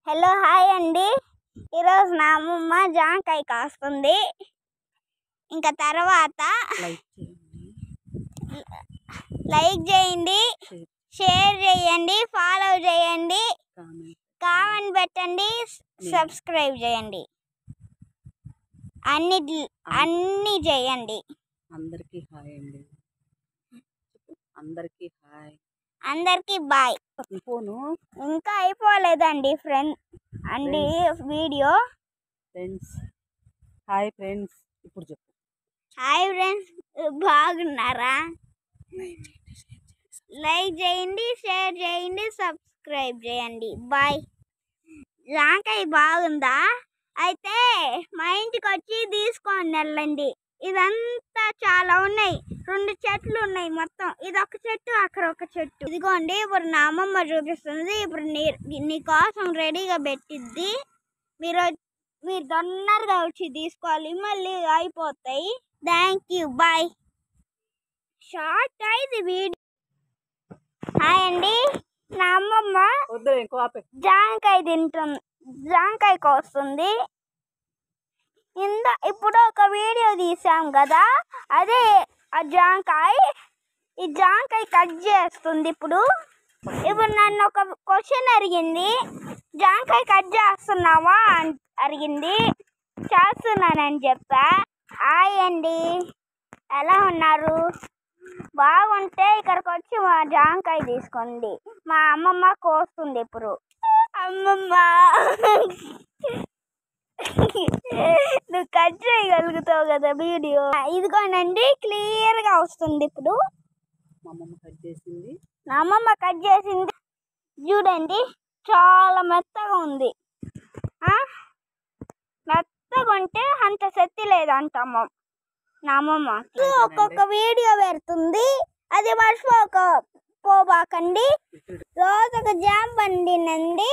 Hello hi అండి. ఈరోజు నా అమ్మమ్మ జాంకాయ కాస్తుంది. ఇంకా తర్వాత లైక్ చేయండి, షేర్ చేయండి, ఫాలో చేయండి, కామెంట్ పెట్టండి, సబ్స్క్రైబ్ చేయండి, అన్ని చేయండి. అందరికీ హాయ్ అండి. అందరికీ హాయ్, అందరికీ బాయ్. ఫోను ఇంకా అయిపోలేదండి ఫ్రెండ్ అండి వీడియో. ఫ్రెండ్స్ హాయ్ ఫ్రెండ్స్, ఇప్పుడు చెప్పు. హాయ్ ఫ్రెండ్స్, బాగున్నారా? లైక్ చేయండి, షేర్ చేయండి, సబ్స్క్రైబ్ చేయండి. బాయ్. జాంకాయ బాగుందా? అయితే మా ఇంటికి వచ్చి తీసుకొని వెళ్ళండి. ఇదంతా చాలా ఉన్నాయి, 2 చెట్లు ఉన్నాయి మొత్తం. ఇదొక చెట్టు, అక్కడ ఒక చెట్టు. ఇదిగోండి, ఇప్పుడు నా అమ్మమ్మ చూపిస్తుంది. ఇప్పుడు నీ కోసం రెడీగా పెట్టిద్ది. మీరు తొందరగా వచ్చి తీసుకోవాలి, మళ్ళీ అయిపోతాయి. Thank you, bye. షార్ట్ అయింది వీడియో. హాయ్ అండి. నా అమ్మమ్మ జాంకాయ తింటుంది, జాంకాయ కోస్తుంది. ఇప్పుడు ఒక వీడియో తీసాం కదా, అదే ఆ జాంకాయ. ఈ జాంకాయ కట్ చేస్తుంది. ఇప్పుడు నన్ను ఒక క్వశ్చన్ అడిగింది, జాంకాయ కట్ చేస్తున్నావా అని అడిగింది. చేస్తున్నానని చెప్పా. హాయ్ అండి, ఎలా ఉన్నారు? బాగుంటే ఇక్కడికి వచ్చి మా జాంకాయ తీసుకోండి. మా అమ్మమ్మ కోస్తుంది ఇప్పుడు. అమ్మమ్మ, నువ్వు కట్ చేయగలుగుతావు కదా వీడియో. ఇదిగోనండి, క్లియర్గా వస్తుంది. ఇప్పుడు నా అమ్మమ్మ కట్ చేసింది. చూడండి, చాలా మెత్తగా ఉంది. మెత్తగా ఉంటే అంత శక్తి లేదంట నా అమ్మమ్మ. ఒక్కొక్క వీడియో పెడుతుంది, అది మర్చిపోబాకండి. రోజు ఒక జామ పండినండి.